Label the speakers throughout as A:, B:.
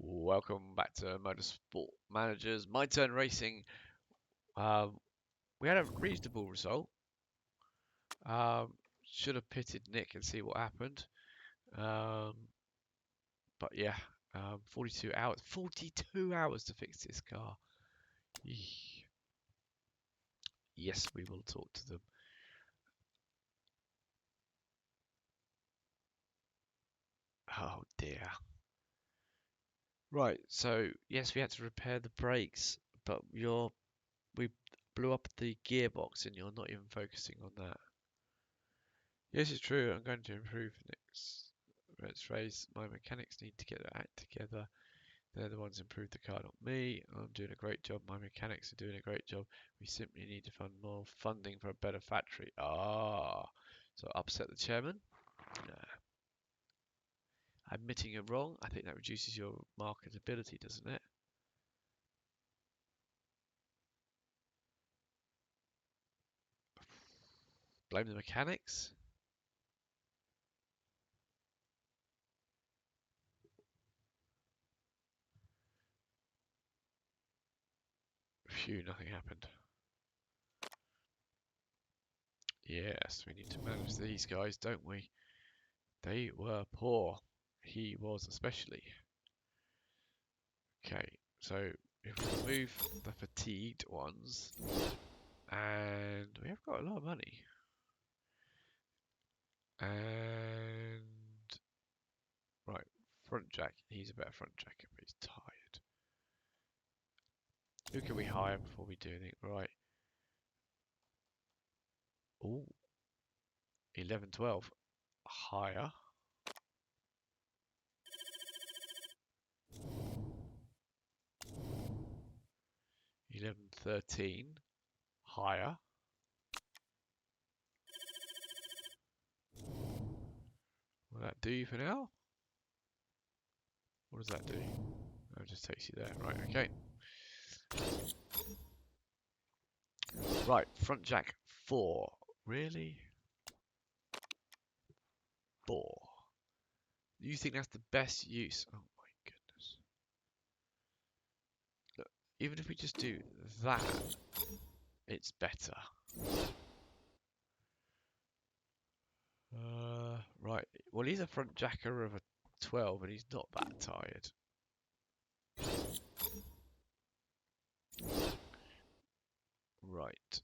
A: Welcome back to Motorsport Managers. My turn racing. We had a reasonable result. Should have pitted Nick and see what happened. But yeah, 42 hours. 42 hours to fix this car. Eesh. Yes, we will talk to them. Oh dear. Right, so yes, we had to repair the brakes, but we blew up the gearbox and you're not even focusing on that. Yes, it's true. I'm going to improve next race. My mechanics need to get their act together. They're the ones who improve the car, not me. I'm doing a great job. My mechanics are doing a great job. We simply need to fund more funding for a better factory. So upset the chairman? Nah. Admitting you're wrong, I think that reduces your marketability, doesn't it? Blame the mechanics? Phew, nothing happened. Yes, we need to manage these guys, don't we? They were poor. He was especially. Okay, so if we remove the fatigued ones, and we have got a lot of money, and right, front jack, he's a better front jacker, but he's tired. Who can we hire before we do anything? Right. Oh, 11, 12. Hire. 11, 13. Hire. Will that do you for now? What does that do? Oh, it just takes you there. Right, okay. Right, front jack 4. Really? 4. You think that's the best use? Oh my goodness. Look, even if we just do that, it's better. Right. Well, he's a front jacker of a 12 and he's not that tired. Right.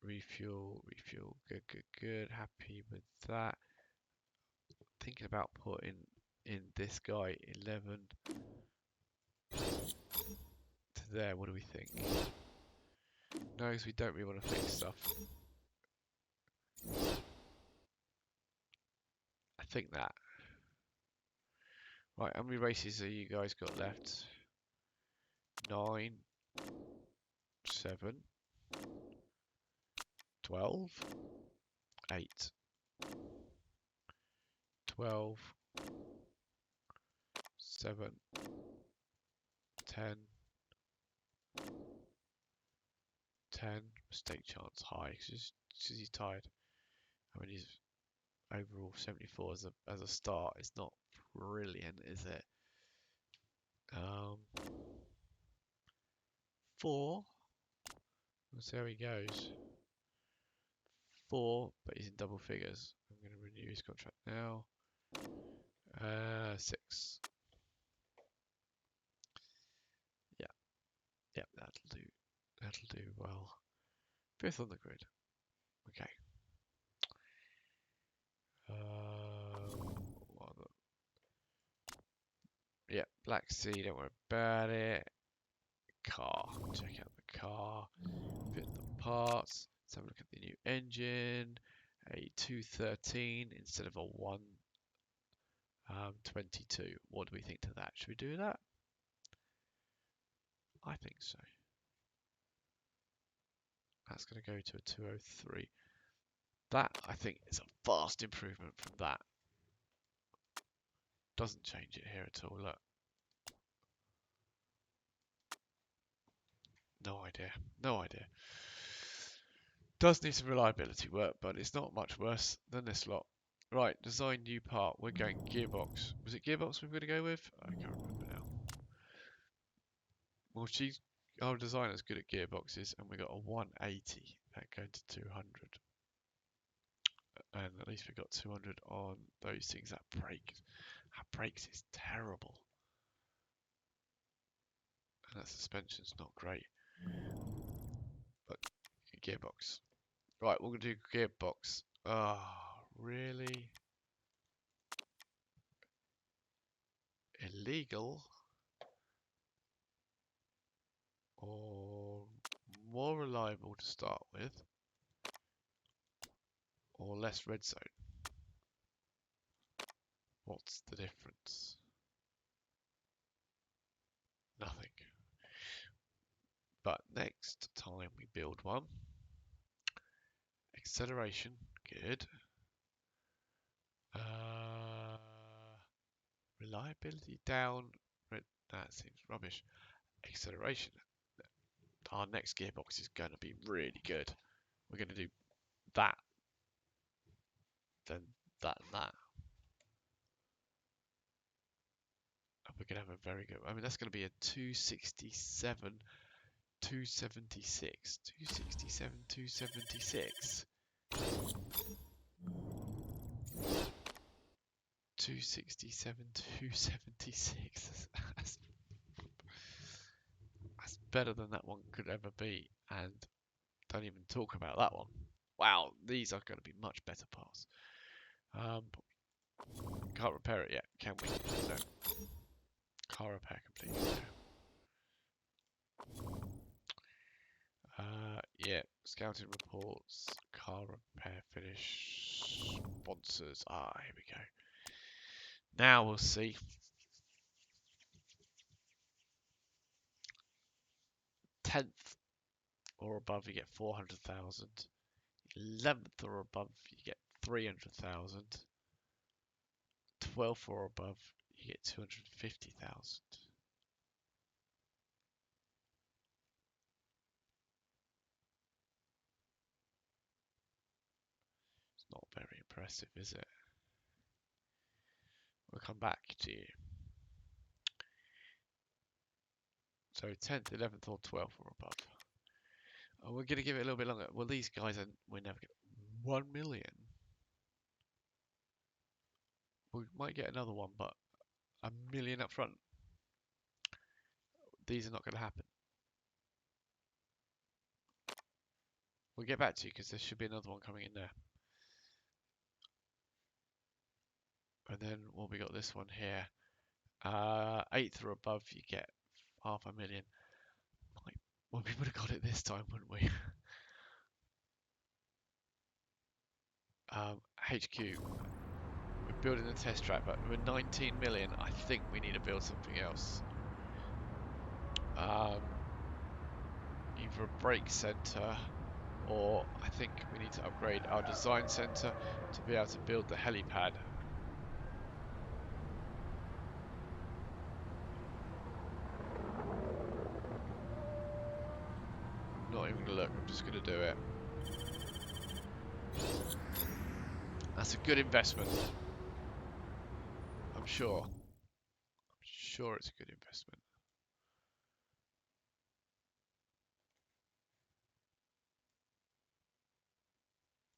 A: Refuel, refuel. Good, good, good. Happy with that. Thinking about putting in this guy 11 to there. What do we think? No, because we don't really want to fix stuff. I think that. Right, how many races have you guys got left? 9, 7, 12, 8, 12, 7, 10, 10. Mistake chance high because he's tired. I mean, he's overall 74 as a start. It's not brilliant, is it? 4. Let's see how he goes. 4, but he's in double figures. I'm going to renew his contract now. 6. Yeah, yeah, that'll do. That'll do well. 5th on the grid. Okay. Yeah, Black Sea, don't worry about it. Car, check out the car, fit the parts. Let's have a look at the new engine. A 213 instead of a 122. What do we think to that? Should we do that? I think so. That's going to go to a 203. That, I think, is a vast improvement from that. Doesn't change it here at all, look. No idea. No idea. Does need some reliability work, but it's not much worse than this lot. Right, design new part. We're going Gearbox. Was it Gearbox we were going to go with? I can't remember now. Well, our designer's good at gearboxes, and we got a 180 that going to 200. And at least we got 200 on those things. That brakes is terrible. And that suspension's not great. But gearbox. Right, we're going to do gearbox. Ah, really? Illegal? Or more reliable to start with? Or less red zone? What's the difference? Nothing. But next time we build one, acceleration, good. Reliability down, that seems rubbish. Acceleration, our next gearbox is going to be really good. We're going to do that, then that and that. And we're going to have a very good, I mean, that's going to be a 267, 276, 267, 276. 267, 276. That's better than that one could ever be. And don't even talk about that one. Wow, these are going to be much better parts. Can't repair it yet, can we? No. Car repair completed. Yeah, scouting reports, car repair finish, sponsors. Here we go. Now we'll see. 10th or above, you get 400,000. 11th or above, you get 300,000. 12th or above, you get 250,000. It's not very impressive, is it? We'll come back to you. So 10th, 11th or 12th or above. Oh, we're going to give it a little bit longer. Well, these guys, we're never going to... 1 million? We might get another one, but a million up front. These are not going to happen. We'll get back to you because there should be another one coming in there. And then, well, we got this one here. 8th or above, you get 500,000. Well, we would have got it this time, wouldn't we? HQ. We're building the test track, but we're 19 million. I think we need to build something else. Either a brake center, or I think we need to upgrade our design center to be able to build the helipad. Not even gonna look, I'm just gonna do it. That's a good investment. I'm sure. I'm sure it's a good investment.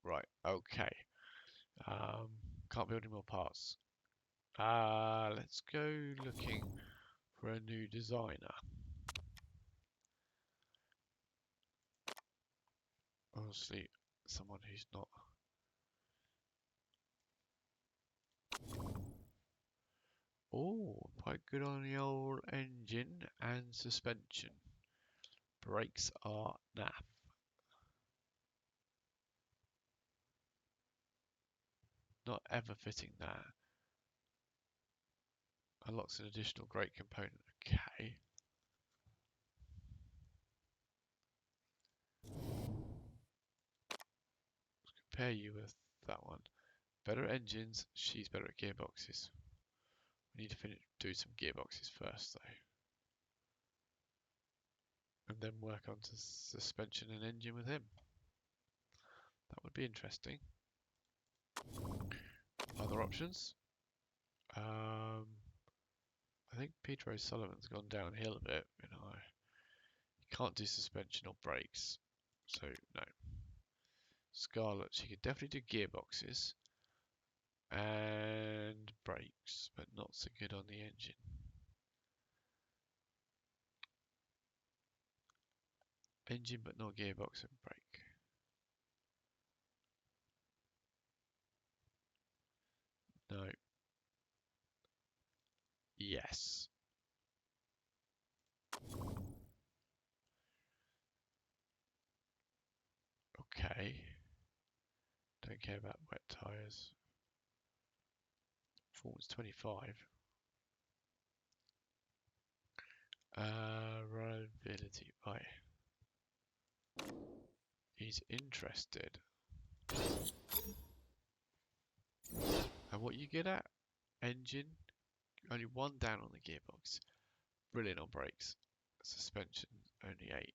A: Right, okay. Can't build any more parts. Let's go looking for a new designer. Honestly, someone who's not... Oh, quite good on the old engine and suspension. Brakes are naff. Not ever fitting that. Unlocks an additional great component. Okay. Let's compare you with that one. Better at engines, she's better at gearboxes. We need to do some gearboxes first though. And then work on to suspension and engine with him. That would be interesting. Other options? I think Peter O'Sullivan's gone downhill a bit. You know, you can't do suspension or brakes, so no. Scarlett, she could definitely do gearboxes and brakes, but not so good on the engine. Engine, but not gearbox and brake. No. Yes. Okay. Don't care about wet tyres. Performance 25. Reliability. Right. He's interested. And what you get at? Engine. Only one down on the gearbox. Brilliant on brakes. Suspension. Only 8.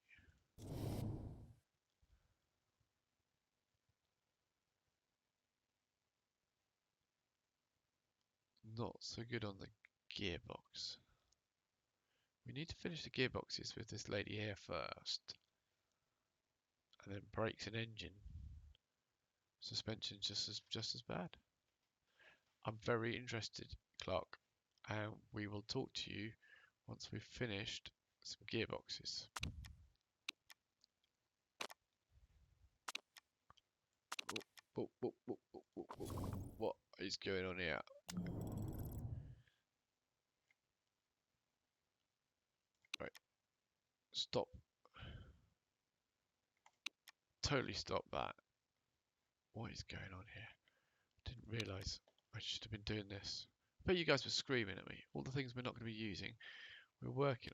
A: Not so good on the gearbox. We need to finish the gearboxes with this lady here first. And then brakes and engine. Suspension just as bad. I'm very interested, Clark, and we will talk to you once we've finished some gearboxes. What is going on here? Right, stop. Totally stop that. What is going on here? Didn't realise I should have been doing this. But you guys were screaming at me. All the things we're not going to be using, we're working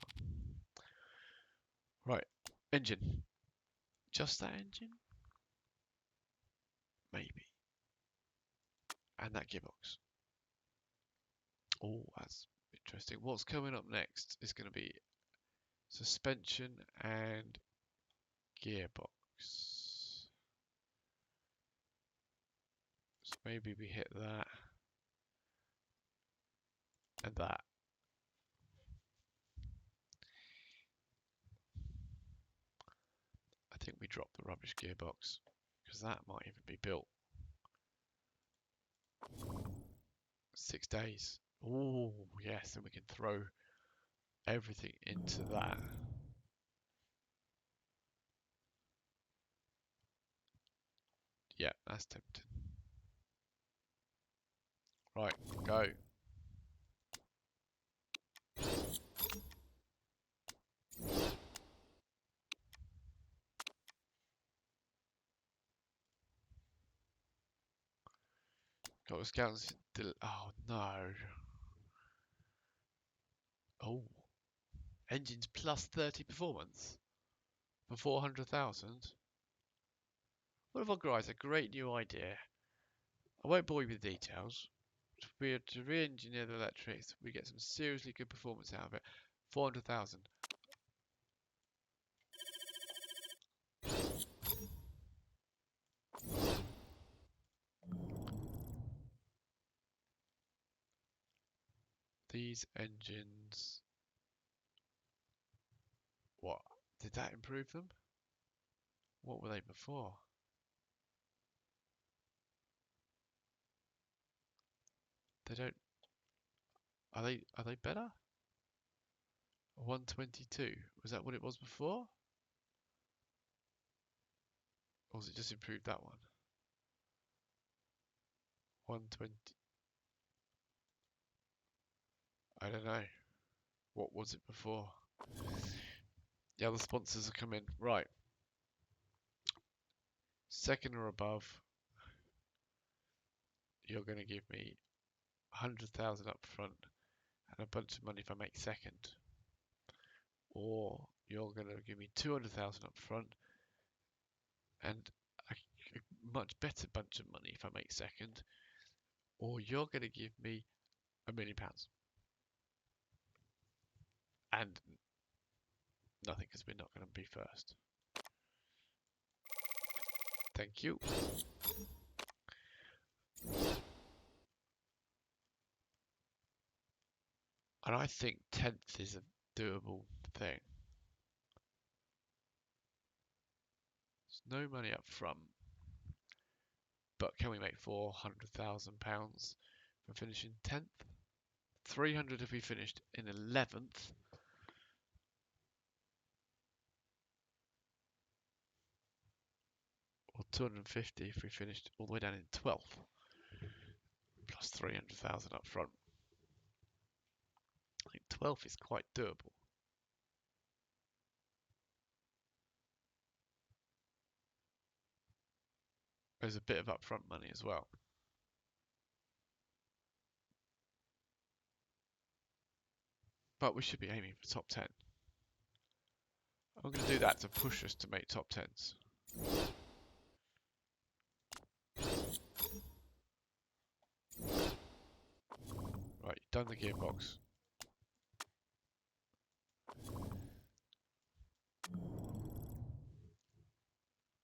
A: on. Right, engine. Just that engine? Maybe. And that gearbox. Oh, that's interesting. What's coming up next is going to be suspension and gearbox. So maybe we hit that and that. I think we drop the rubbish gearbox because that might even be built. 6 days. Oh, yes, and we can throw everything into that. Yeah, that's tempting. Right, go. Got a scouts. Oh no. Oh, engines plus 30 performance for 400,000. One of our guys, a great new idea. I won't bore you with the details. To re-engineer the electrics, we get some seriously good performance out of it. 400,000. These engines. What? Did that improve them? What were they before? They don't. Are they better? 122. Was that what it was before? Or was it just improved that one? 120. I don't know. What was it before? The other sponsors are coming. Right. Second or above, you're going to give me 100,000 up front and a bunch of money if I make second. Or you're going to give me 200,000 up front and a much better bunch of money if I make second. Or you're going to give me £1 million and nothing because we're not going to be first. Thank you. And I think 10th is a doable thing. There's no money up front, but can we make £400,000 for finishing 10th? 300 if we finished in 11th. Or 250 if we finished all the way down in 12th. Plus 300,000 up front. I think 12th is quite doable. There's a bit of upfront money as well. But we should be aiming for top 10. I'm going to do that to push us to make top 10s. Right, done the gearbox.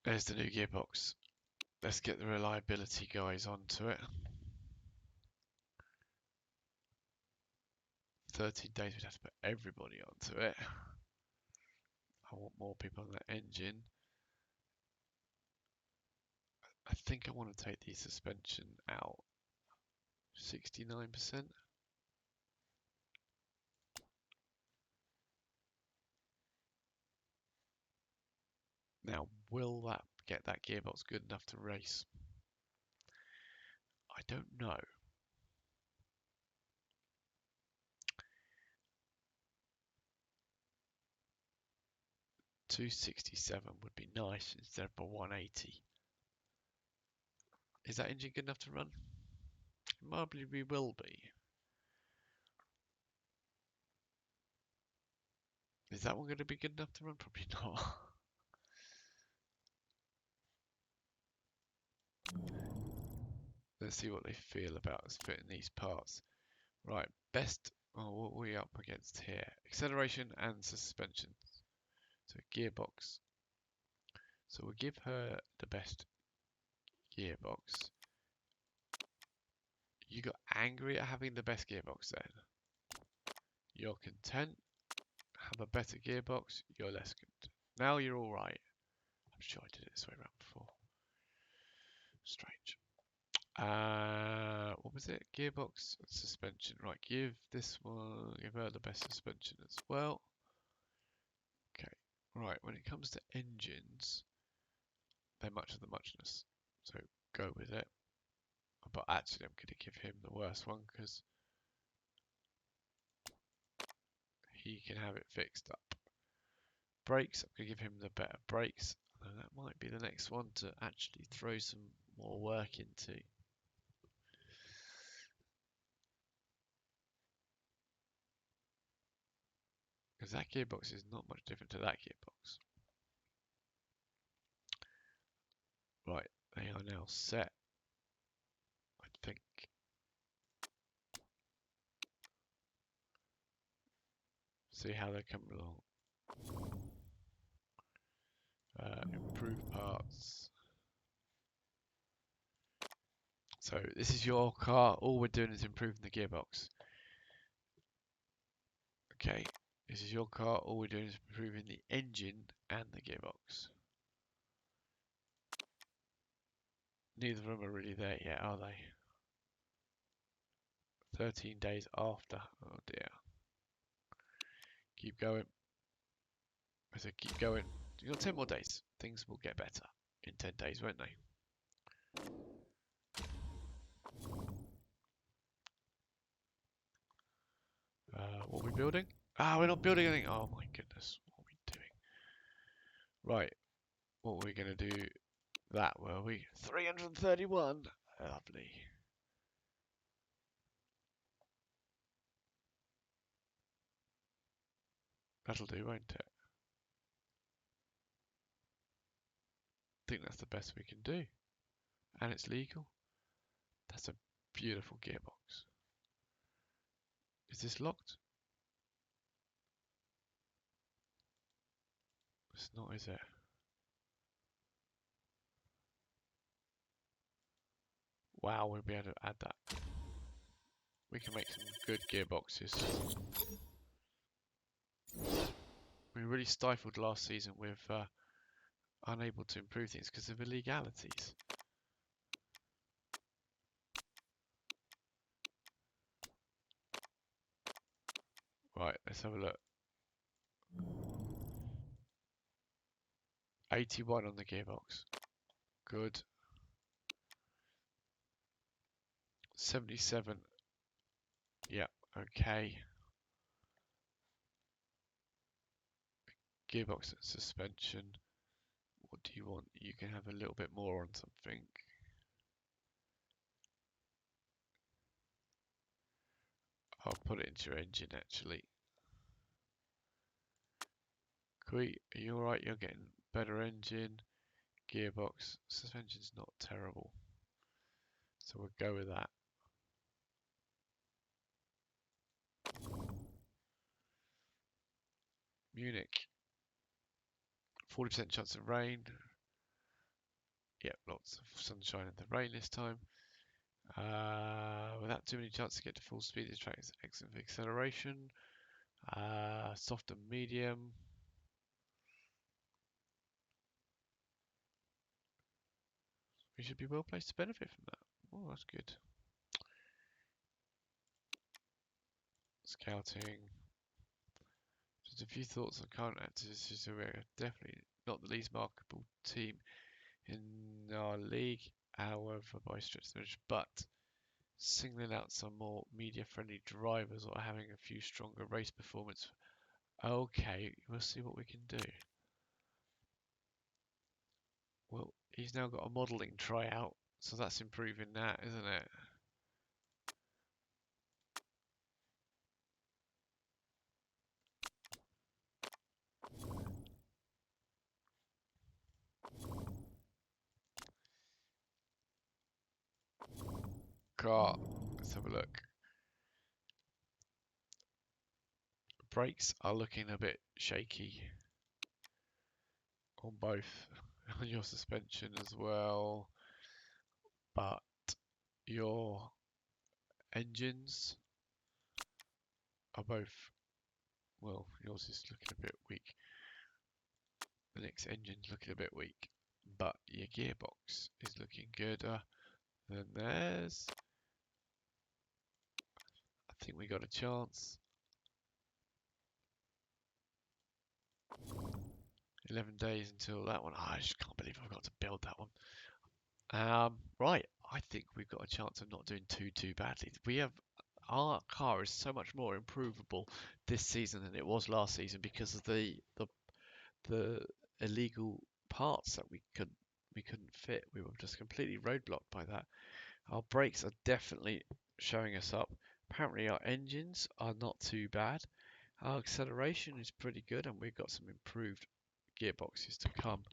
A: There's the new gearbox. Let's get the reliability guys onto it. 13 days, we'd have to put everybody onto it. I want more people on the engine. I think I want to take the suspension out. 69%. Now, will that get that gearbox good enough to race? I don't know. 267 would be nice instead of a 180. Is that engine good enough to run? Probably we will be. Is that one going to be good enough to run? Probably not. Let's see what they feel about us fitting these parts. Right, best. Oh, what are we up against here? Acceleration and suspension. So gearbox. So we'll give her the best gearbox. You got angry at having the best gearbox then. You're content. Have a better gearbox. You're less content. Now you're all right. I'm sure I did it this way around before. Strange. What was it? Gearbox and suspension. Right, give this one, give her the best suspension as well. Okay, right, when it comes to engines, they're much of the muchness. So go with it. But actually, I'm going to give him the worst one because he can have it fixed up. Brakes, I'm going to give him the better brakes. And that might be the next one to actually throw some more work into. Because that gearbox is not much different to that gearbox. Right, they are now set. I think. See how they come along. Improve parts. So this is your car. All we're doing is improving the gearbox. Okay, this is your car. All we're doing is improving the engine and the gearbox. Neither of them are really there yet, are they? 13 days after. Oh dear. Keep going. I said keep going. You got 10 more days. Things will get better in 10 days, won't they? What are we building? Ah, we're not building anything. Oh my goodness. What are we doing? Right. What were we going to do? That were we? 331. Lovely. That'll do, won't it? I think that's the best we can do. And it's legal. That's a beautiful gearbox. Is this locked? It's not, is it? Wow, we'll be able to add that. we can make some good gearboxes. We really stifled last season with unable to improve things because of illegalities. Right, let's have a look. 81 on the gearbox. Good. 77. Yeah, okay. Gearbox and suspension. What do you want? You can have a little bit more on something. I'll put it into your engine actually. Are you alright? You're getting better engine. Gearbox. Suspension's not terrible. So we'll go with that. Munich. 40% chance of rain. Yep, lots of sunshine and the rain this time. Without too many chances to get to full speed, this track is excellent for acceleration. Soft and medium. We should be well placed to benefit from that. Oh, that's good. Scouting. Just a few thoughts on current activities. So we're definitely not the least marketable team in our league, however, by stretch of the imagination, but singling out some more media-friendly drivers or having a few stronger race performance. Okay, we'll see what we can do. Well, he's now got a modelling tryout, so that's improving that, isn't it? Car. Let's have a look. Brakes are looking a bit shaky on both. On your suspension as well. But your engines are both, well, yours is looking a bit weak. The next engine's looking a bit weak. But your gearbox is looking gooder than theirs. I think we got a chance. 11 days until that one. Oh, I just can't believe I've got to build that one. Right, I think we've got a chance of not doing too badly. Our car is so much more improvable this season than it was last season because of the illegal parts that we couldn't fit. We were just completely roadblocked by that. Our brakes are definitely showing us up. Apparently our engines are not too bad. Our acceleration is pretty good and we've got some improved gearboxes to come.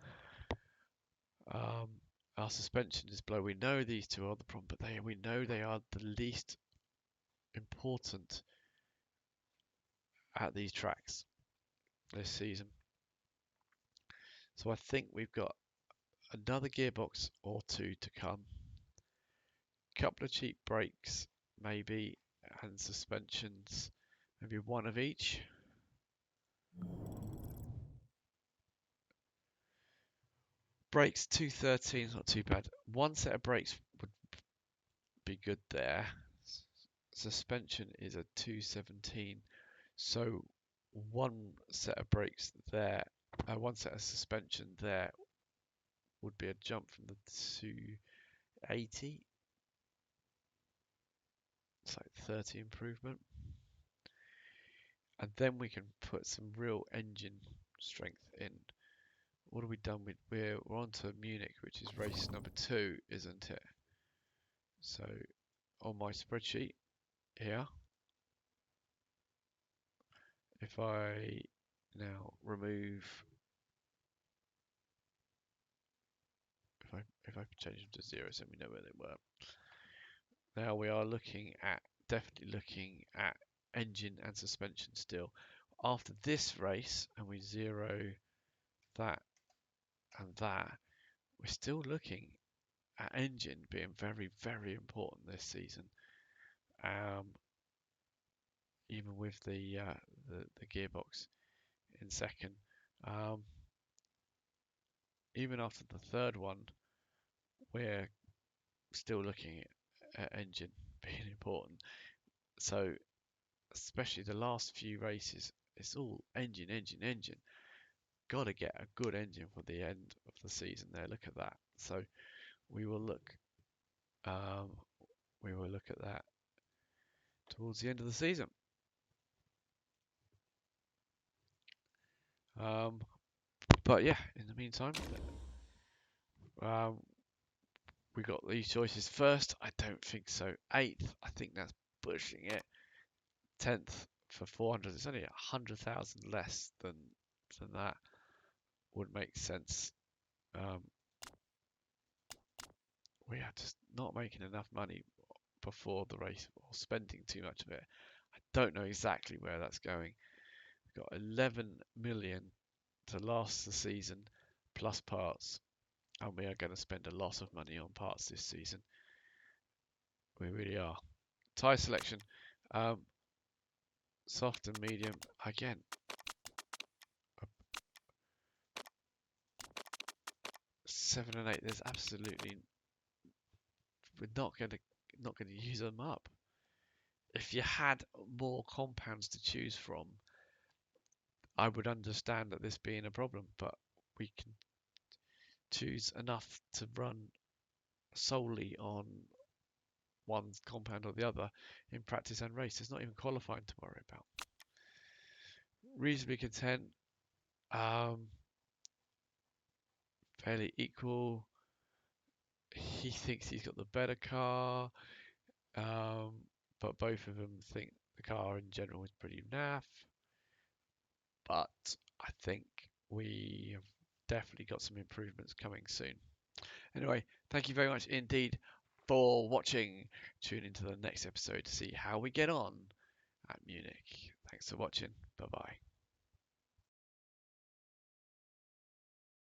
A: Our suspension is below. We know these two are the problem, but we know they are the least important at these tracks this season. So I think we've got another gearbox or two to come. Couple of cheap brakes, maybe, and suspensions, maybe one of each. Brakes 213 is not too bad. One set of brakes would be good there. Suspension is a 217, so one set of brakes there, one set of suspension there would be a jump from the 280. It's like 30 improvement. And then we can put some real engine strength in. What have we done with? We're on to Munich, which is race number 2, isn't it? So on my spreadsheet here, if I now remove, if I change them to 0, so we know where they were. Now we are definitely looking at engine and suspension still. After this race, and we 0 that and that, we're still looking at engine being very important this season. even with the gearbox in second. Um, Even after the third one, we're still looking at engine being important. So especially the last few races, it's all engine, engine, engine. Got to get a good engine for the end of the season there. Look at that. So we will look, um, we will look at that towards the end of the season. Um, but yeah, in the meantime, um, we got these choices first. I don't think so. Eighth, I think that's pushing it. 10th for 400. It's only 100,000 less than that. Would make sense. Um, we are just not making enough money before the race or spending too much of it. I don't know exactly where that's going. We've got 11 million to last the season plus parts, and we are going to spend a lot of money on parts this season. We really are. Tyre selection, um, soft and medium. Again, 7 and 8. There's absolutely we're not going to use them up. If you had more compounds to choose from, I would understand that this being a problem, but we can choose enough to run solely on one compound or the other in practice and race. There's not even qualifying to worry about. Reasonably content, um, fairly equal. He thinks he's got the better car, um, but both of them think the car in general is pretty naff. But I think we have definitely got some improvements coming soon. Anyway, thank you very much indeed for watching. Tune into the next episode to see how we get on at Munich. Thanks for watching. Bye bye.